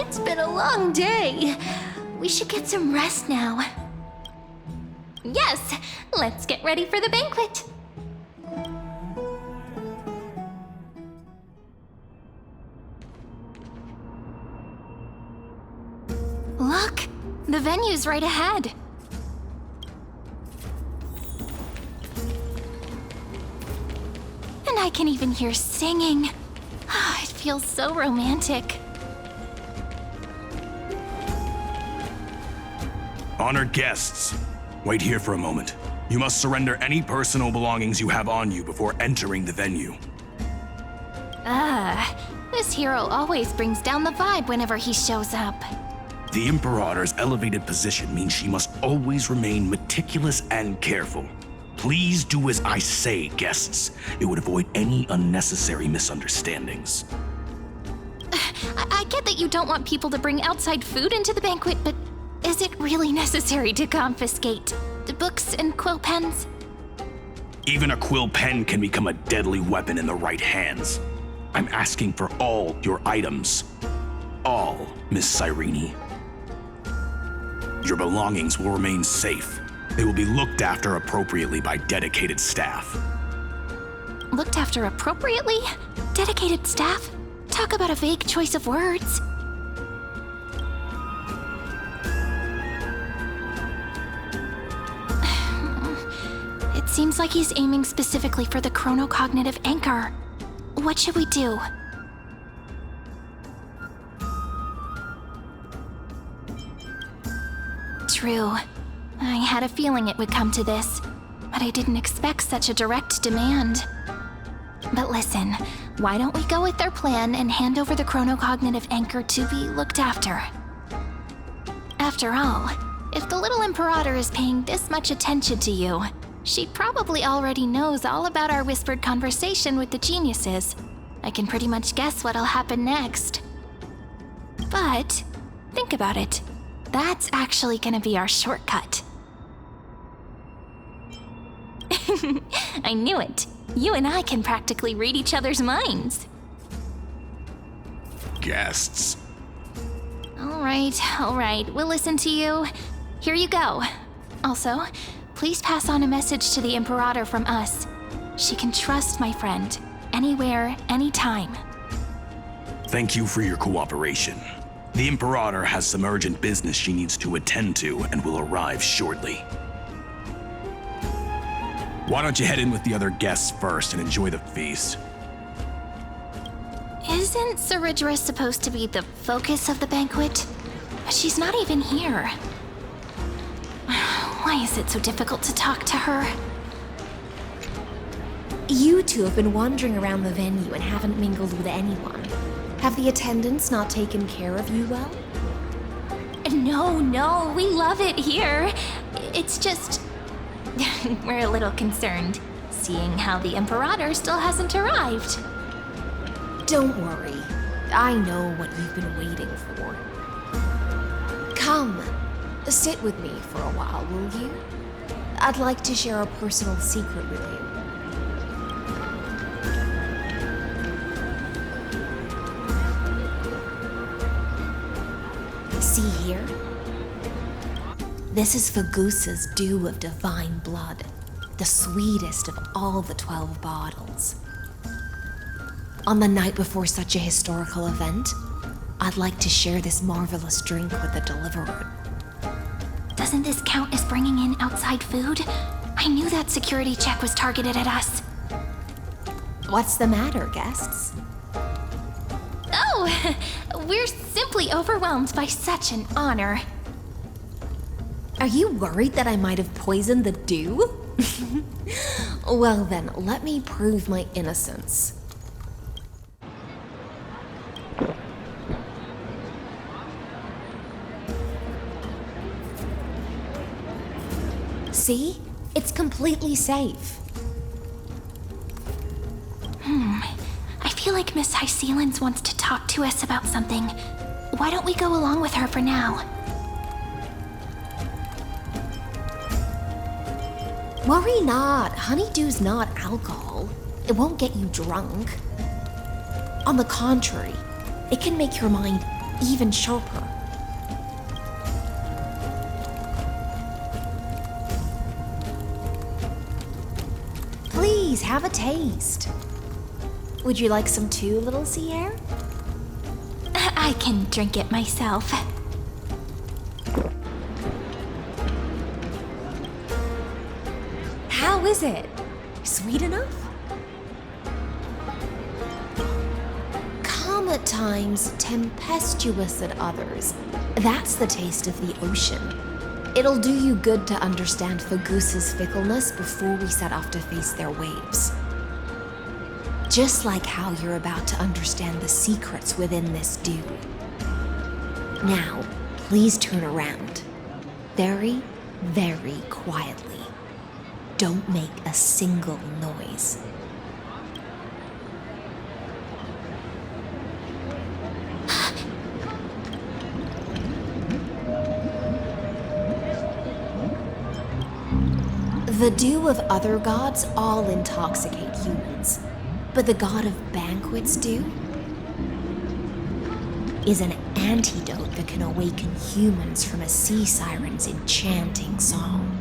It's been a long day. We should get some rest now. Yes, let's get ready for the banquet. Look, the venue's right ahead. And I can even hear singing. It feels so romantic. Honored guests, wait here for a moment. You must surrender any personal belongings you have on you before entering the venue. This hero always brings down the vibe whenever he shows up. The Imperator's elevated position means she must always remain meticulous and careful. Please do as I say, guests. It would avoid any unnecessary misunderstandings. I get that you don't want people to bring outside food into the banquet, but is it really necessary to confiscate the books and quill pens? Even a quill pen can become a deadly weapon in the right hands. I'm asking for all your items. All, Miss Cyrene. Your belongings will remain safe. They will be looked after appropriately by dedicated staff. Looked after appropriately? Dedicated staff? Talk about a vague choice of words. It seems like he's aiming specifically for the chronocognitive anchor. What should we do? True. I had a feeling it would come to this, but I didn't expect such a direct demand. But listen, why don't we go with their plan and hand over the chronocognitive anchor to be looked after? After all, if the little Imperator is paying this much attention to you, she probably already knows all about our whispered conversation with the geniuses. I can pretty much guess what'll happen next. But, think about it. That's actually gonna be our shortcut. I knew it. You and I can practically read each other's minds. Guests. All right. We'll listen to you. Here you go. Also, please pass on a message to the Imperator from us. She can trust my friend, anywhere, anytime. Thank you for your cooperation. The Imperator has some urgent business she needs to attend to and will arrive shortly. Why don't you head in with the other guests first and enjoy the feast? Isn't Saridra supposed to be the focus of the banquet? She's not even here. Why is it so difficult to talk to her? You two have been wandering around the venue and haven't mingled with anyone. Have the attendants not taken care of you well? No, we love it here. It's just... we're a little concerned, seeing how the Imperator still hasn't arrived. Don't worry. I know what you've been waiting for. Come, sit with me for a while, will you? I'd like to share a personal secret with you. See here? This is Fagusa's dew of divine blood, the sweetest of all the 12 bottles. On the night before such a historical event, I'd like to share this marvelous drink with the deliverer. Doesn't this count as bringing in outside food? I knew that security check was targeted at us. What's the matter, guests? Oh, we're simply overwhelmed by such an honor. Are you worried that I might have poisoned the dew? Well then, let me prove my innocence. See? It's completely safe. I feel like Miss Hysealans wants to talk to us about something. Why don't we go along with her for now? Worry not. Honeydew's not alcohol. It won't get you drunk. On the contrary, it can make your mind even sharper. Please, have a taste. Would you like some too, little sea air? I can drink it myself. How is it? Sweet enough? Calm at times, tempestuous at others. That's the taste of the ocean. It'll do you good to understand Fagusa's fickleness before we set off to face their waves. Just like how you're about to understand the secrets within this dew. Now, please turn around. Very, very quietly. Don't make a single noise. The dew of other gods all intoxicate humans, but the god of banquets dew is an antidote that can awaken humans from a sea siren's enchanting song.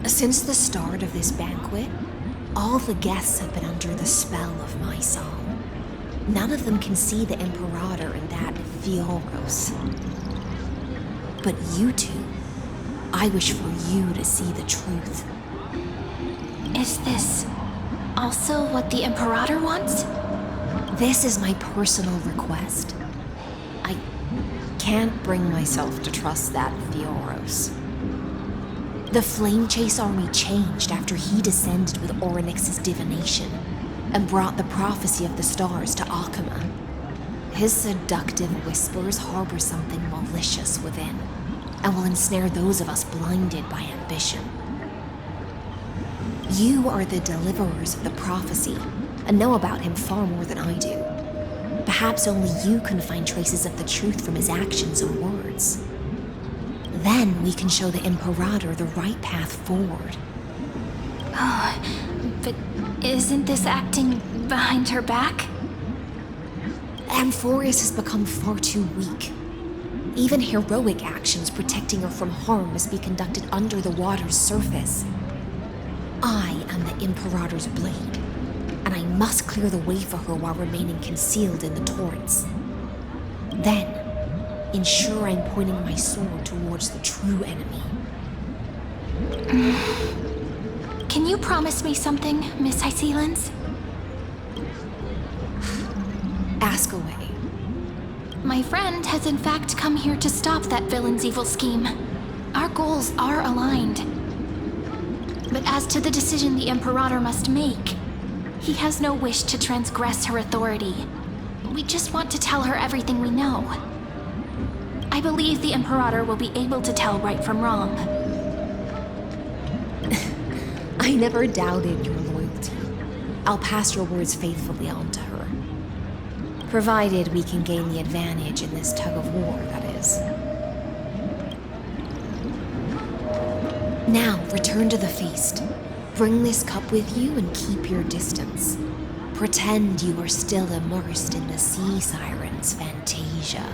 Since the start of this banquet, all the guests have been under the spell of my song. None of them can see the Imperator in that Fioros. But you two, I wish for you to see the truth. Is this also what the Imperator wants? This is my personal request. I can't bring myself to trust that Fioros. The Flame Chase army changed after he descended with Orynyx's divination and brought the prophecy of the stars to Akama. His seductive whispers harbor something malicious within and will ensnare those of us blinded by ambition. You are the deliverers of the prophecy and know about him far more than I do. Perhaps only you can find traces of the truth from his actions and words. Then we can show the Imperator the right path forward. Oh, but isn't this acting behind her back? Amphorius has become far too weak. Even heroic actions protecting her from harm must be conducted under the water's surface. I am the Imperator's blade, and I must clear the way for her while remaining concealed in the torrents. Then, ensure I'm pointing my sword towards the true enemy. Can you promise me something, Miss Hycelens? Ask away. My friend has in fact come here to stop that villain's evil scheme. Our goals are aligned. But as to the decision the Imperator must make, he has no wish to transgress her authority. We just want to tell her everything we know. I believe the Imperator will be able to tell right from wrong. I never doubted your loyalty. I'll pass your words faithfully on to her. Provided we can gain the advantage in this tug of war, that is. Now, return to the feast. Bring this cup with you and keep your distance. Pretend you are still immersed in the sea siren's fantasia.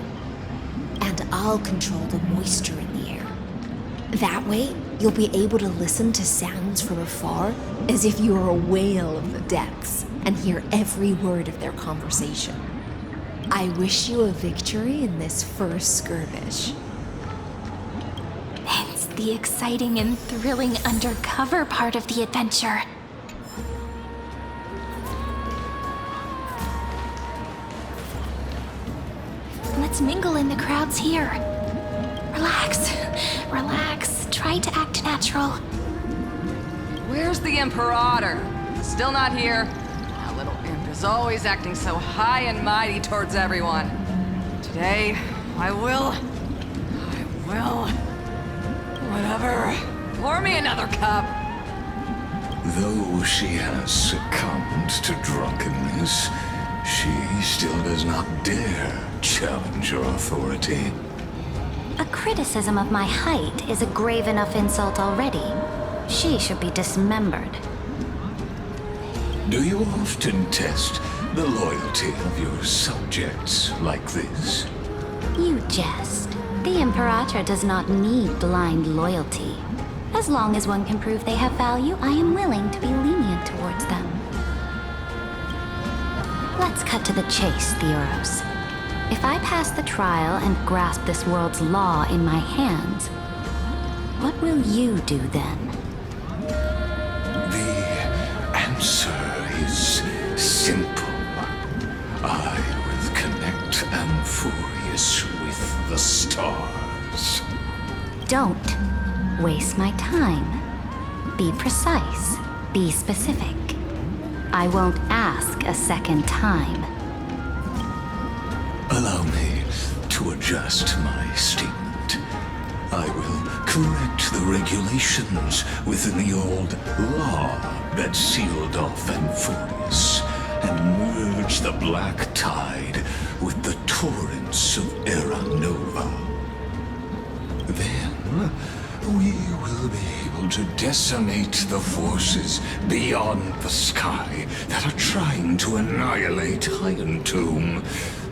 And I'll control the moisture in the air. That way, you'll be able to listen to sounds from afar as if you were a whale of the depths and hear every word of their conversation. I wish you a victory in this first skirmish. It's the exciting and thrilling undercover part of the adventure. Let's mingle in the crowds here. Relax, relax. Try to act natural. Where's the Imperator? Still not here. That little imp is always acting so high and mighty towards everyone. Today, I will... Whatever. Pour me another cup. Though she has succumbed to drunkenness, she still does not dare challenge your authority. A criticism of my height is a grave enough insult already. She should be dismembered. Do you often test the loyalty of your subjects like this? You jest. The Imperator does not need blind loyalty. As long as one can prove they have value, I am willing to be lenient towards them. Let's cut to the chase, Theoros. If I pass the trial and grasp this world's law in my hands, what will you do then? The answer is simple. I will connect Amphorius with the stars. Don't waste my time. Be precise. Be specific. I won't ask a second time. Allow me to adjust my statement. I will correct the regulations within the old law that sealed off Amphorius and merge the black tide with the torrents of Era Nova. Then we will be able to decimate the forces beyond the sky that are trying to annihilate Iron Tomb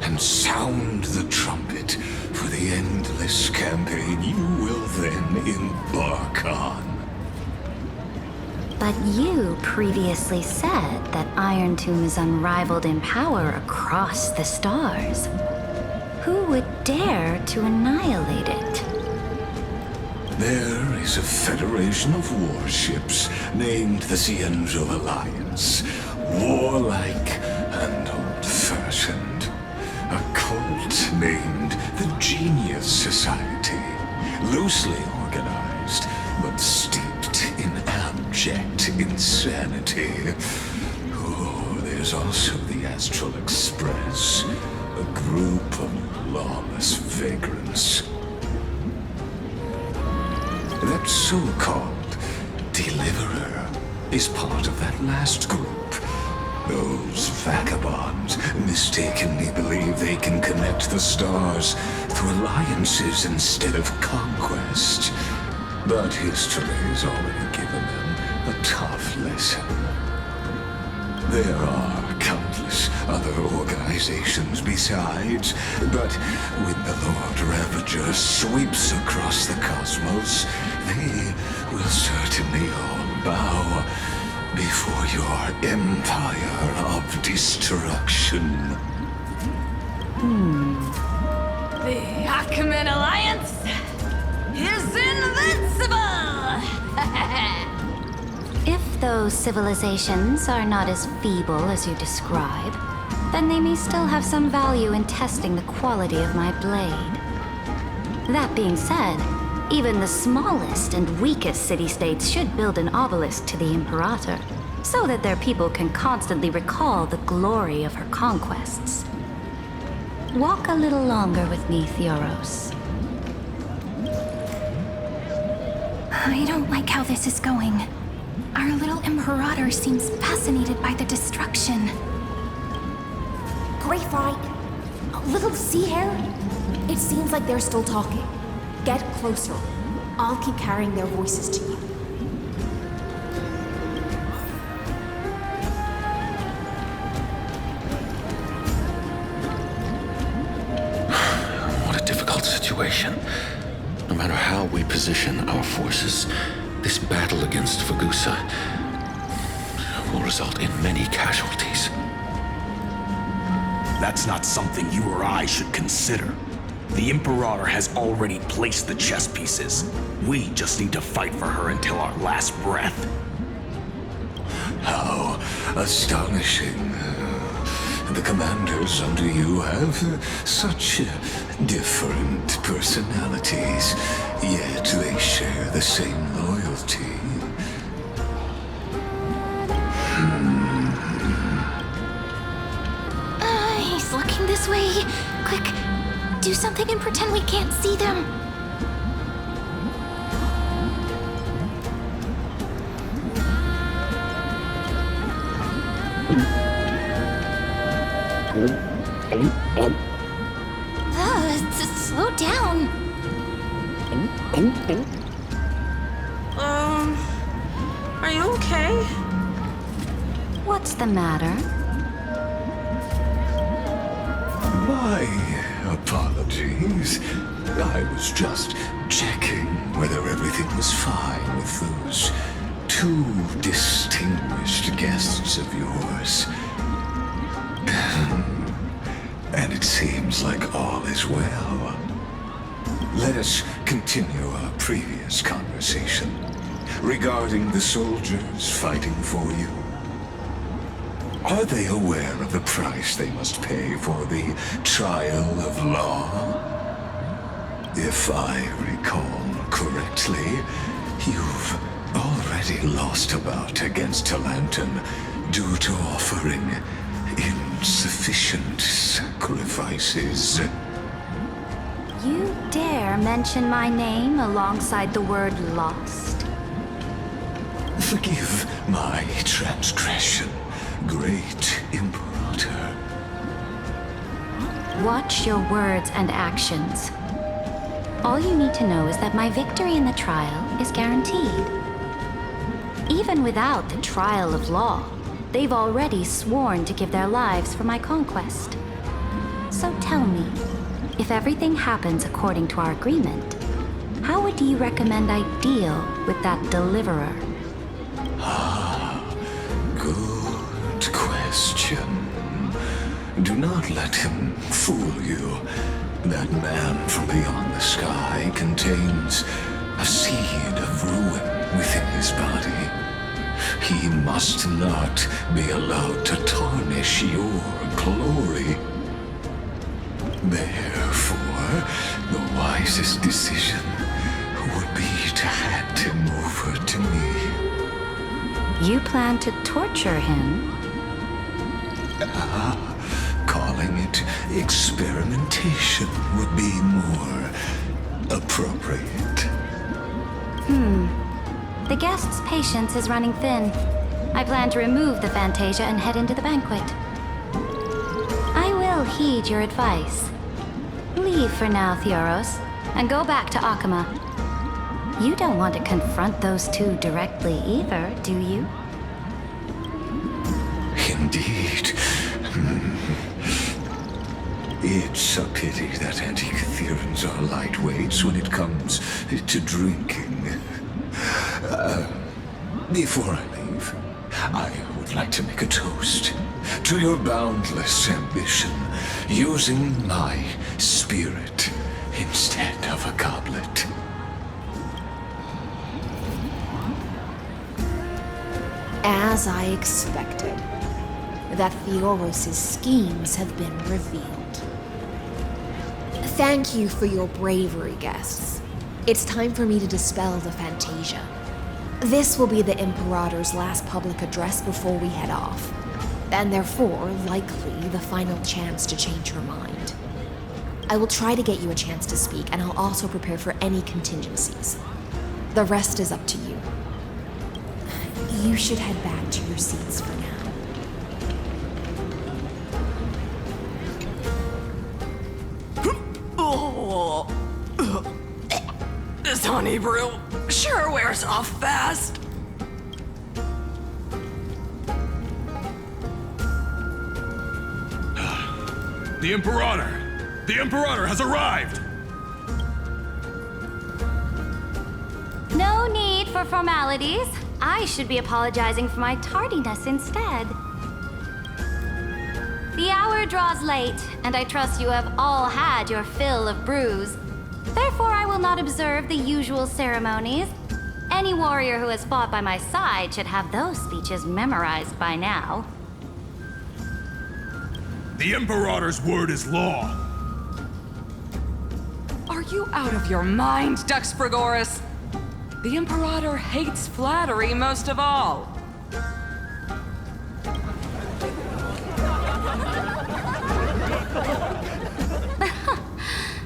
and sound the trumpet for the endless campaign you will then embark on. But you previously said that Iron Tomb is unrivaled in power across the stars. Who would dare to annihilate it? There is a federation of warships named the Cienzo Alliance, warlike and old-fashioned. A cult named the Genius Society, loosely organized, but steeped in abject insanity. Oh, there's also the Astral Express, a group of lawless vagrants. That so-called Deliverer is part of that last group. Those vagabonds mistakenly believe they can connect the stars through alliances instead of conquest. But history has already given them a tough lesson. There are countless other organizations besides, but when the Lord Ravager sweeps across the cosmos, they will certainly all bow before your empire of destruction. The Achaemenid Alliance is invincible! If those civilizations are not as feeble as you describe, then they may still have some value in testing the quality of my blade. That being said, even the smallest and weakest city-states should build an obelisk to the Imperator, so that their people can constantly recall the glory of her conquests. Walk a little longer with me, Theoros. I don't like how this is going. Our little Imperator seems fascinated by the destruction. Grapevine, little sea hare. It seems like they're still talking. Get closer. I'll keep carrying their voices to you. What a difficult situation. No matter how we position our forces, this battle against Fagusa will result in many casualties. That's not something you or I should consider. The Imperator has already placed the chess pieces. We just need to fight for her until our last breath. How astonishing. The commanders under you have such different personalities, yet they share the same loyalty. He's looking this way. Quick, do something and pretend we can't see them. Slow down. Are you okay? What's the matter? My apologies. I was just checking whether everything was fine with those two distinguished guests of yours. And it seems like all is well. Let us continue our previous conversation regarding the soldiers fighting for you. Are they aware of the price they must pay for the trial of law? If I recall correctly, you've already lost a bout against Talanton due to offering insufficient sacrifices. You dare mention my name alongside the word lost? Forgive my transgression, great Imperator. Watch your words and actions. All you need to know is that my victory in the trial is guaranteed. Even without the trial of law, they've already sworn to give their lives for my conquest. So tell me, if everything happens according to our agreement, how would you recommend I deal with that deliverer? Good question. Do not let him fool you. That man from beyond the sky contains a seed of ruin within his body. He must not be allowed to tarnish your glory. Therefore, the wisest decision would be to hand him over to me. You plan to torture him? Calling it experimentation would be more appropriate. The guest's patience is running thin. I plan to remove the Fantasia and head into the banquet. I will heed your advice. Leave for now, Theoros, and go back to Akama. You don't want to confront those two directly either, do you? Indeed. It's a pity that Antikytherans are lightweights when it comes to drinking. Before I leave, I would like to make a toast to your boundless ambition, using my spirit instead of a goblet. As I expected, that Theoros' schemes have been revealed. Thank you for your bravery, guests. It's time for me to dispel the Fantasia. This will be the Imperator's last public address before we head off, and therefore, likely, the final chance to change her mind. I will try to get you a chance to speak, and I'll also prepare for any contingencies. The rest is up to you. You should head back to your seats for now. This honey brew sure wears off fast. The Imperator! The Imperator has arrived! No need for formalities. I should be apologizing for my tardiness instead. The hour draws late, and I trust you have all had your fill of brews. Therefore, I will not observe the usual ceremonies. Any warrior who has fought by my side should have those speeches memorized by now. The Imperator's word is law. Are you out of your mind, Dux Frigoris? The Imperator hates flattery most of all.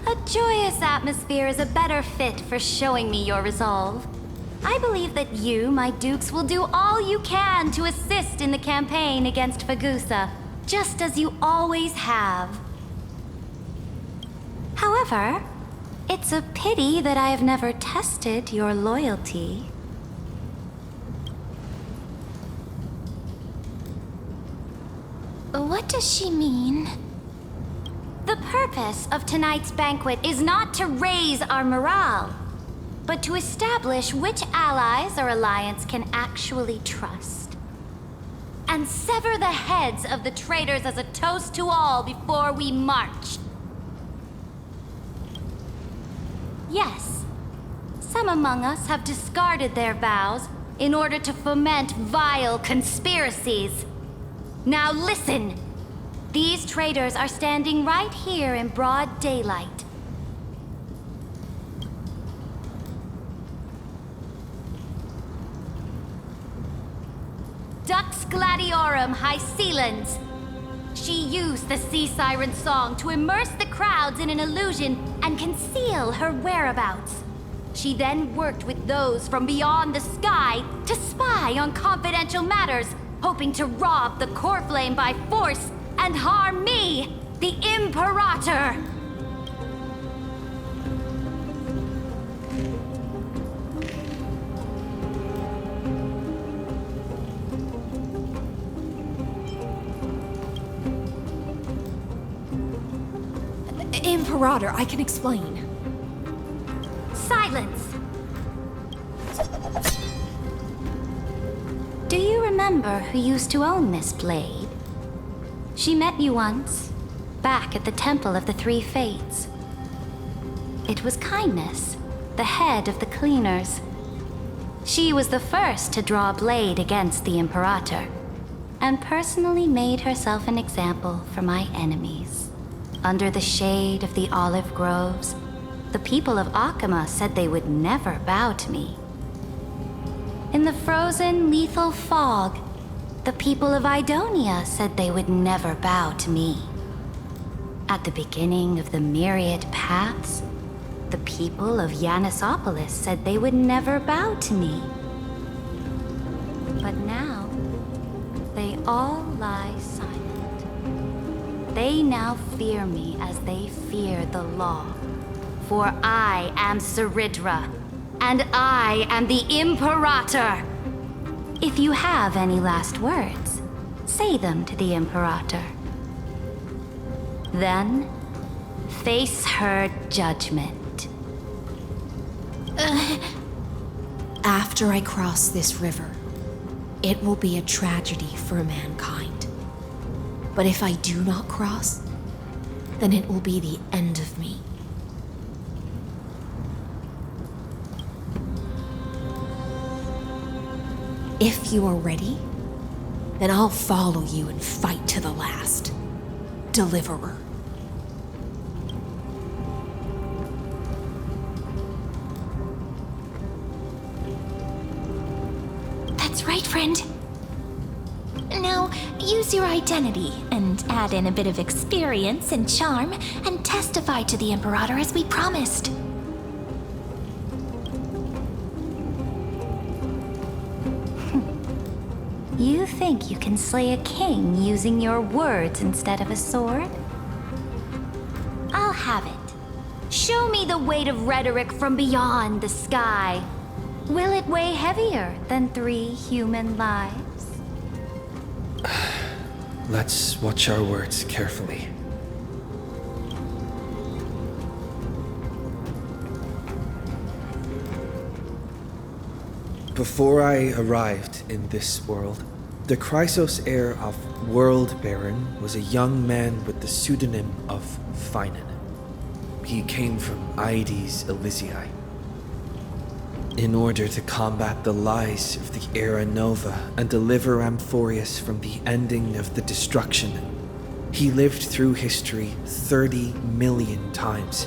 A joyous atmosphere is a better fit for showing me your resolve. I believe that you, my dukes, will do all you can to assist in the campaign against Fagusa, just as you always have. However, it's a pity that I have never tested your loyalty. What does she mean? The purpose of tonight's banquet is not to raise our morale, but to establish which allies our alliance can actually trust. And sever the heads of the traitors as a toast to all before we march. Yes, some among us have discarded their vows in order to foment vile conspiracies. Now listen! These traitors are standing right here in broad daylight. Dux Gladiorum Hycelens. She used the sea siren song to immerse the crowds in an illusion and conceal her whereabouts. She then worked with those from beyond the sky to spy on confidential matters, hoping to rob the core flame by force and harm me, the Imperator! Imperator, I can explain. Silence! Do you remember who used to own this blade? She met you once, back at the Temple of the Three Fates. It was Kindness, the head of the cleaners. She was the first to draw a blade against the Imperator, and personally made herself an example for my enemies. Under the shade of the olive groves, the people of Akama said they would never bow to me. In the frozen, lethal fog, the people of Idonia said they would never bow to me. At the beginning of the myriad paths, the people of Yanisopolis said they would never bow to me. But now, they all lie silent. They now fear me as they fear the law. For I am Ceridra, and I am the Imperator! If you have any last words, say them to the Imperator. Then, face her judgment. After I cross this river, it will be a tragedy for mankind. But if I do not cross, then it will be the end of me. If you are ready, then I'll follow you and fight to the last. Deliverer. That's right, friend. Now, use your identity and add in a bit of experience and charm and testify to the Imperator as we promised. You think you can slay a king using your words instead of a sword? I'll have it. Show me the weight of rhetoric from beyond the sky. Will it weigh heavier than 3 human lives? Let's watch our words carefully. Before I arrived in this world, the Chrysos heir of World Baron was a young man with the pseudonym of Finan. He came from Aedes Elysiae. In order to combat the lies of the Era Nova and deliver Amphorius from the ending of the destruction, he lived through history 30 million times,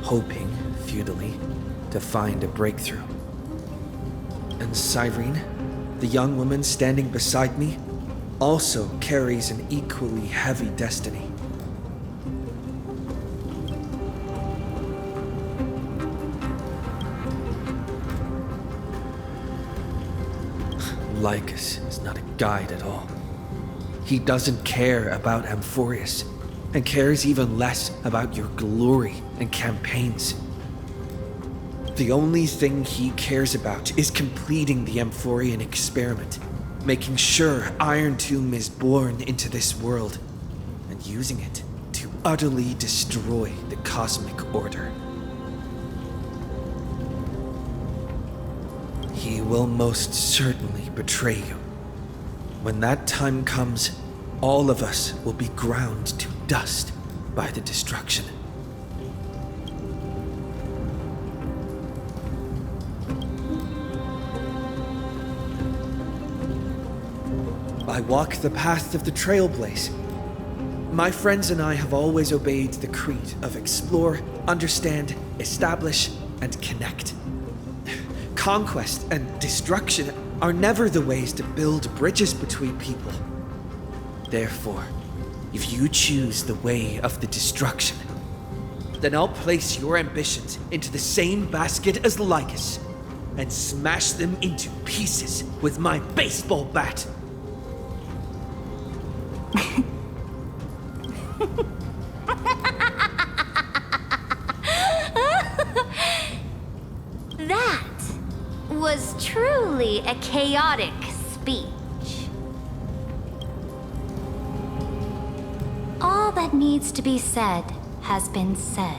hoping, futilely, to find a breakthrough. And Cyrene, the young woman standing beside me, also carries an equally heavy destiny. Lycus is not a guide at all. He doesn't care about Amphorius, and cares even less about your glory and campaigns. The only thing he cares about is completing the Amphorian experiment, making sure Iron Tomb is born into this world, and using it to utterly destroy the cosmic order. He will most certainly betray you. When that time comes, all of us will be ground to dust by the destruction. I walk the path of the Trailblaze. My friends and I have always obeyed the creed of explore, understand, establish, and connect. Conquest and destruction are never the ways to build bridges between people. Therefore, if you choose the way of the destruction, then I'll place your ambitions into the same basket as Lycus and smash them into pieces with my baseball bat. That was truly a chaotic speech. All that needs to be said has been said.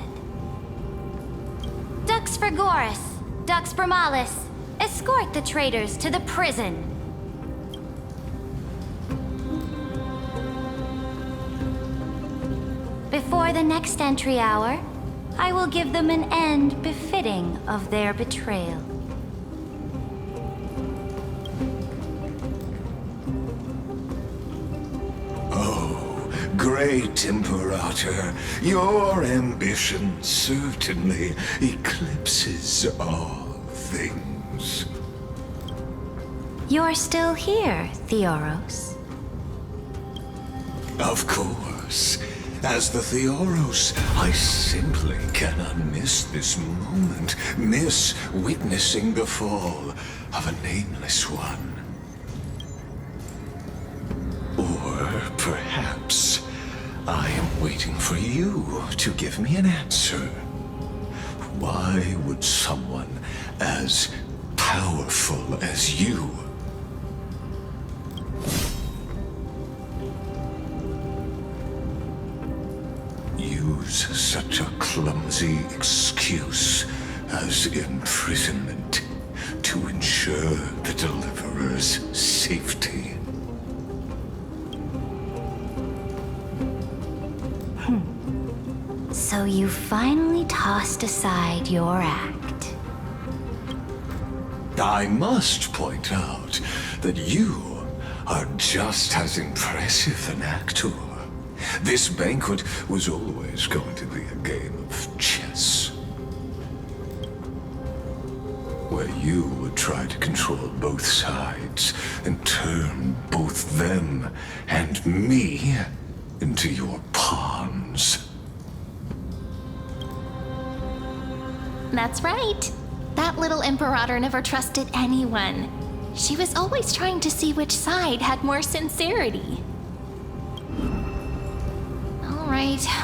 Dux Frigoris, Dux Bromalis, escort the traitors to the prison. Before the next entry hour, I will give them an end befitting of their betrayal. Great Imperator, your ambition certainly eclipses all things. You're still here, Theoros. Of course. As the Theoros, I simply cannot miss this moment, miss witnessing the fall of a nameless one. Or perhaps I am waiting for you to give me an answer. Why would someone as powerful as you use such a clumsy excuse as imprisonment to ensure the Deliverer's safety? So you finally tossed aside your act. I must point out that you are just as impressive an actor. This banquet was always going to be a game of chess, where you would try to control both sides and turn both them and me into your pawns. That's right. That little Imperator never trusted anyone. She was always trying to see which side had more sincerity.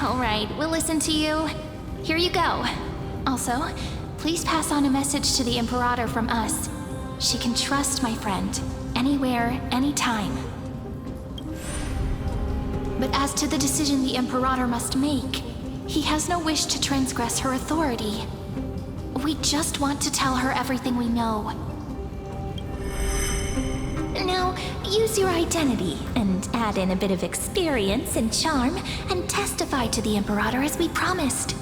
All right, we'll listen to you. Here you go. Also, please pass on a message to the Imperator from us. She can trust my friend, anywhere, anytime. But as to the decision the Imperator must make, he has no wish to transgress her authority. We just want to tell her everything we know. Now, use your identity and add in a bit of experience and charm and testify to the Imperator as we promised.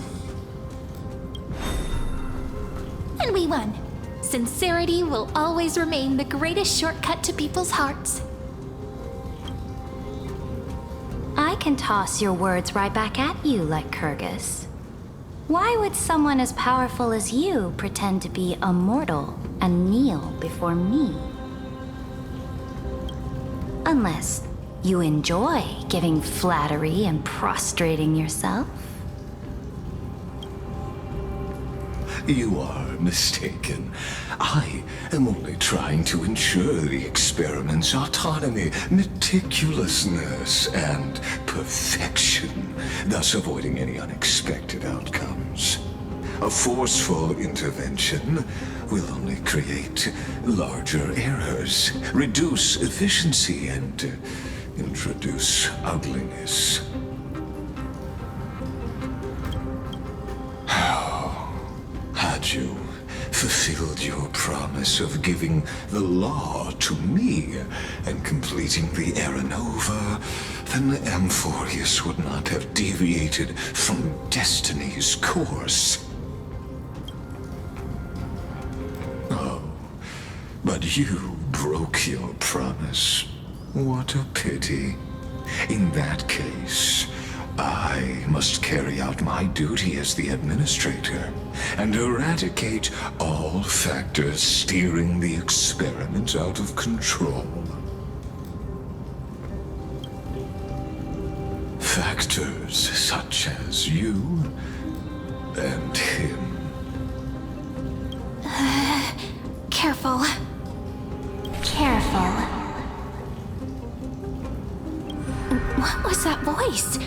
And we won. Sincerity will always remain the greatest shortcut to people's hearts. I can toss your words right back at you, Lycurgus. Why would someone as powerful as you pretend to be immortal and kneel before me? Unless you enjoy giving flattery and prostrating yourself. You are mistaken. I am only trying to ensure the experiment's autonomy, meticulousness, and perfection, thus avoiding any unexpected outcomes. A forceful intervention will only create larger errors, reduce efficiency, and introduce ugliness. you fulfilled your promise of giving the law to me and completing the Era Nova, then the Amphorius would not have deviated from destiny's course. Oh, but you broke your promise. What a pity. In that case, I must carry out my duty as the administrator and eradicate all factors steering the experiment out of control. Factors such as you and him. Careful. Careful. What was that voice?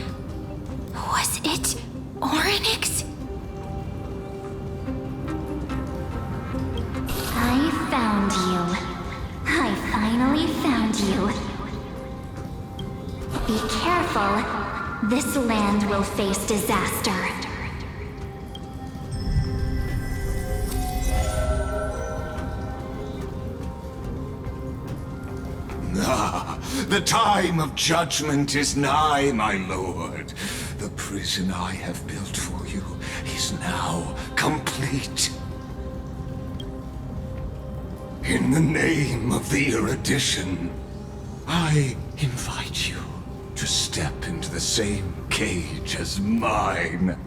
Was it Orynyx? I found you. I finally found you. Be careful. This land will face disaster. Ah, the time of judgment is nigh, my lord. The prison I have built for you is now complete. In the name of the erudition, I invite you to step into the same cage as mine.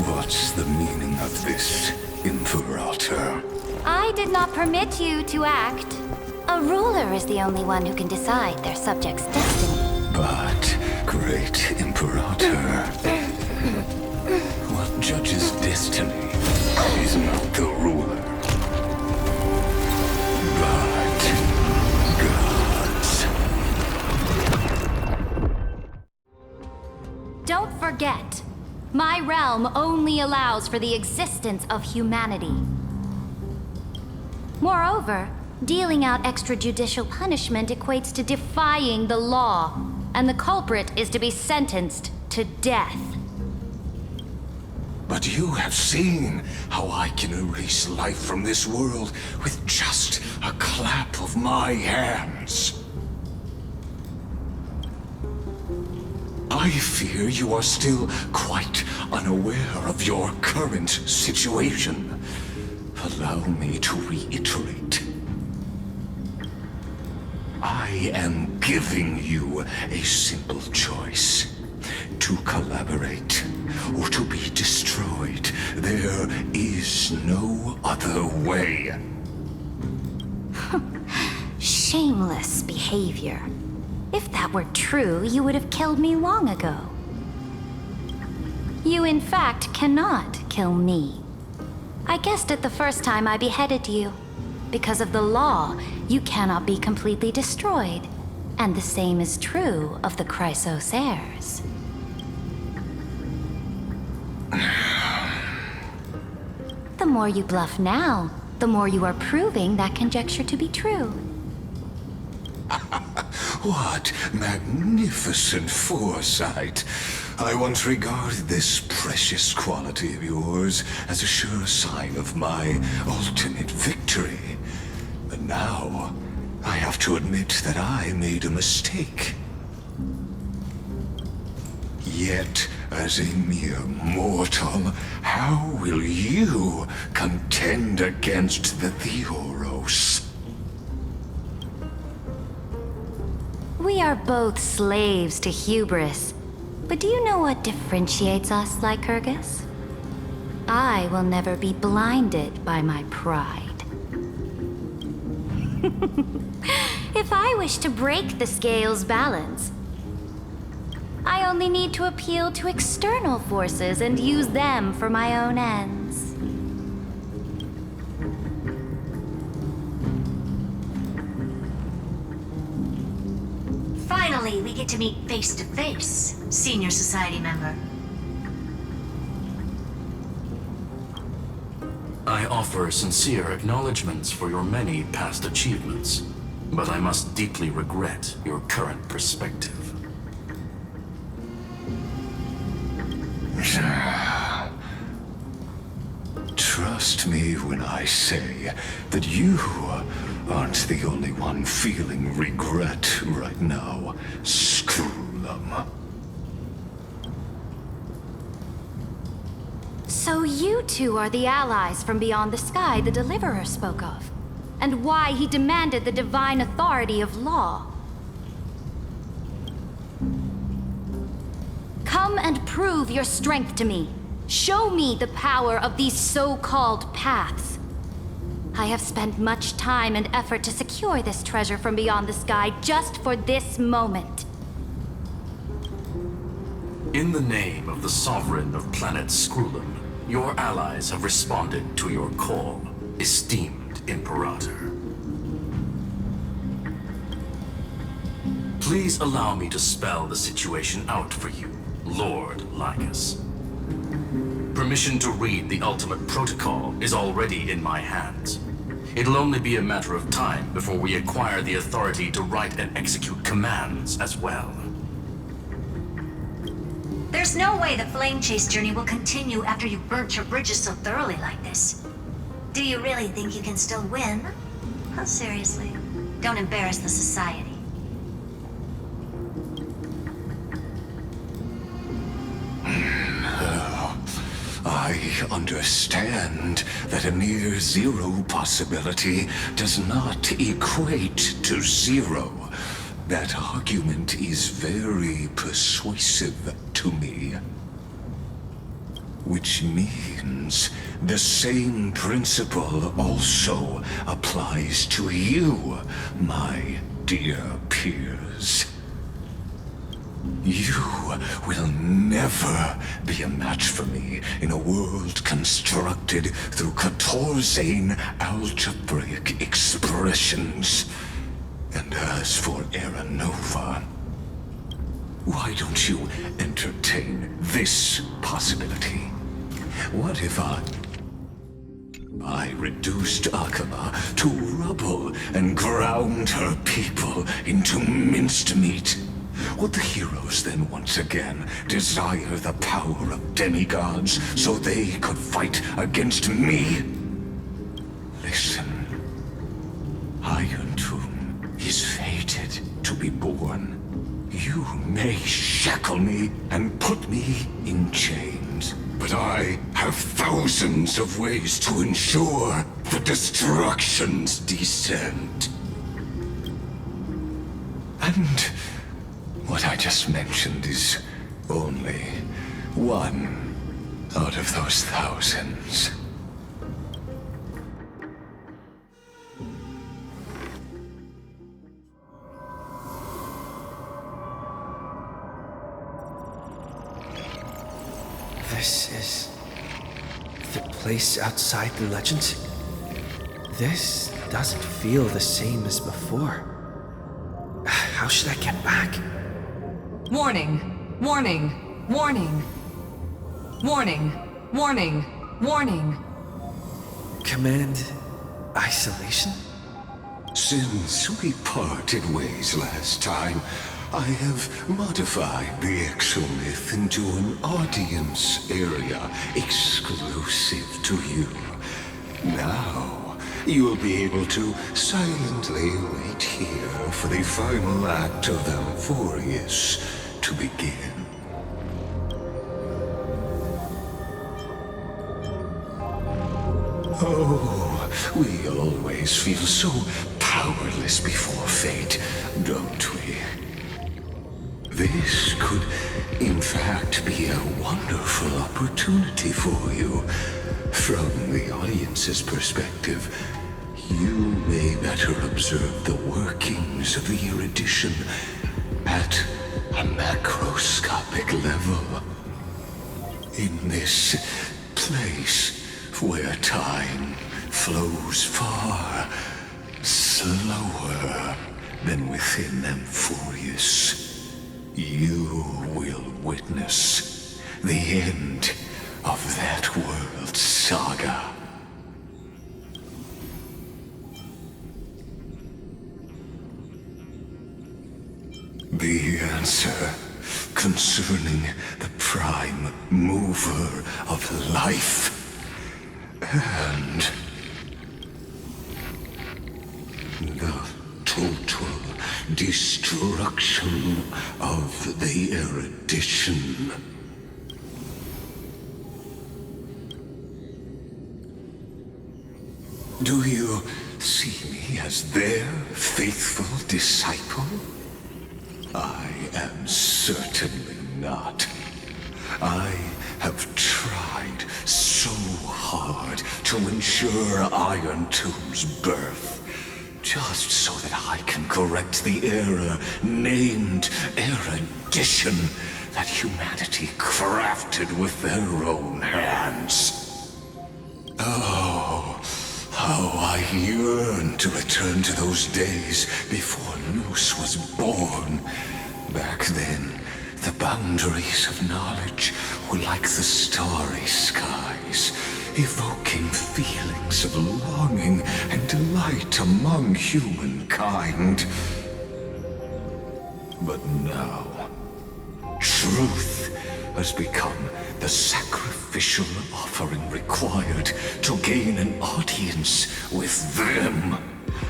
What's the meaning of this, Imperator? I did not permit you to act. A ruler is the only one who can decide their subject's destiny. But, great Imperator, what judges destiny is not the ruler, but gods. Don't forget, my realm only allows for the existence of humanity. Moreover, dealing out extrajudicial punishment equates to defying the law, and the culprit is to be sentenced to death. But you have seen how I can erase life from this world with just a clap of my hands. I fear you are still quite unaware of your current situation. Allow me to reiterate. I am giving you a simple choice. To collaborate or to be destroyed. There is no other way. Shameless behavior. If that were true, you would have killed me long ago. You, in fact, cannot kill me. I guessed it the first time I beheaded you. Because of the law, you cannot be completely destroyed. And the same is true of the Chrysos heirs. The more you bluff now, the more you are proving that conjecture to be true. What magnificent foresight! I once regarded this precious quality of yours as a sure sign of my ultimate victory. But now, I have to admit that I made a mistake. Yet, as a mere mortal, how will you contend against the Theoros? We are both slaves to hubris. But do you know what differentiates us, Lycurgus? I will never be blinded by my pride. If I wish to break the scale's balance, I only need to appeal to external forces and use them for my own ends. Finally, we get to meet face to face, Senior Society member. I offer sincere acknowledgments for your many past achievements, but I must deeply regret your current perspective. Trust me when I say that you aren't the only one feeling regret right now, Screwlum. So you two are the allies from beyond the sky the Deliverer spoke of, and why he demanded the divine authority of law. Come and prove your strength to me. Show me the power of these so-called paths. I have spent much time and effort to secure this treasure from beyond the sky just for this moment. In the name of the Sovereign of Planet Screwlum, your allies have responded to your call, esteemed Imperator. Please allow me to spell the situation out for you, Lord Lycus. Permission to read the ultimate protocol is already in my hands. It'll only be a matter of time before we acquire the authority to write and execute commands as well. There's no way the flame chase journey will continue after you burnt your bridges so thoroughly like this. Do you really think you can still win? Oh, seriously, don't embarrass the society. I understand that a near zero possibility does not equate to zero. That argument is very persuasive to me. Which means the same principle also applies to you, my dear peers. You will never be a match for me in a world constructed through Catorzane algebraic expressions. And as for Aranova, why don't you entertain this possibility? What if I reduced Akama to rubble and ground her people into minced meat? Would the heroes then once again desire the power of demigods so they could fight against me? Listen, Iron Tomb is fated to be born. You may shackle me and put me in chains, but I have thousands of ways to ensure the destruction's descent. And what I just mentioned is only one out of those thousands. This is the place outside the legends. This doesn't feel the same as before. How should I get back? Warning! Warning! Warning! Warning! Warning! Warning! Command isolation? Since we parted ways last time, I have modified the exomyth into an audience area exclusive to you. Now, you'll be able to silently wait here for the final act of Amphorius to begin. Oh, we always feel so powerless before fate, don't we? This could, in fact, be a wonderful opportunity for you. From the audience's perspective, you may better observe the workings of the erudition at a macroscopic level. In this place where time flows far slower than within Amphorius, you will witness the end of that world's saga. concerning the prime mover of life and the total destruction of the erudition. Do you see me as their faithful disciple? I am certainly not. I have tried so hard to ensure Iron Tomb's birth, just so that I can correct the error named erudition that humanity crafted with their own hands. Oh, how I yearn to return to those days before Noose was born. Back then, the boundaries of knowledge were like the starry skies, evoking feelings of longing and delight among humankind. But now, truth has become the sacrificial offering required to gain an audience with them.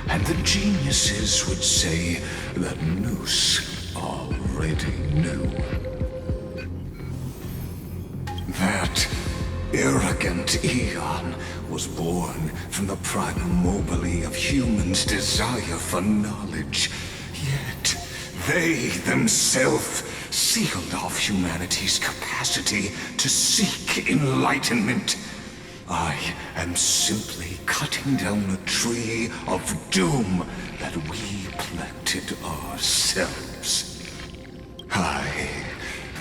And the geniuses would say that Noose already knew. That arrogant Eon was born from the primal mobile of humans' desire for knowledge. Yet, they themselves sealed off humanity's capacity to seek enlightenment. I am simply cutting down a tree of doom that we planted ourselves. I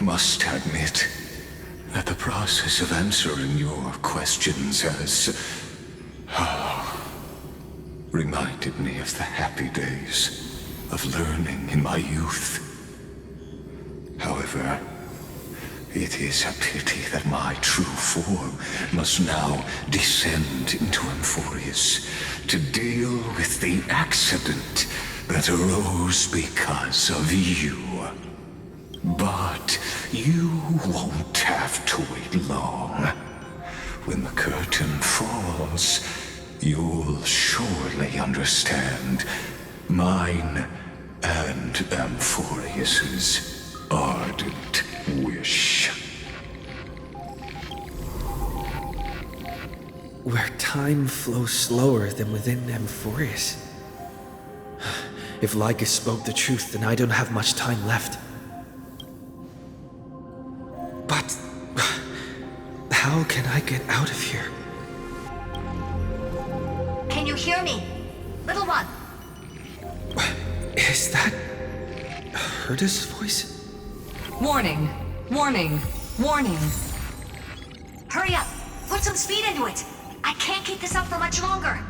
must admit that the process of answering your questions has reminded me of the happy days of learning in my youth. However, it is a pity that my true form must now descend into Amphorius to deal with the accident that arose because of you. But you won't have to wait long. When the curtain falls, you'll surely understand mine and Amphorius's ardent wish. Where time flows slower than within Amphorius. If Lycus spoke the truth, then I don't have much time left. But how can I get out of here? Can you hear me? Little one. Is that Herda's voice? Warning, warning, warning. Hurry up. Put some speed into it. I can't keep this up for much longer.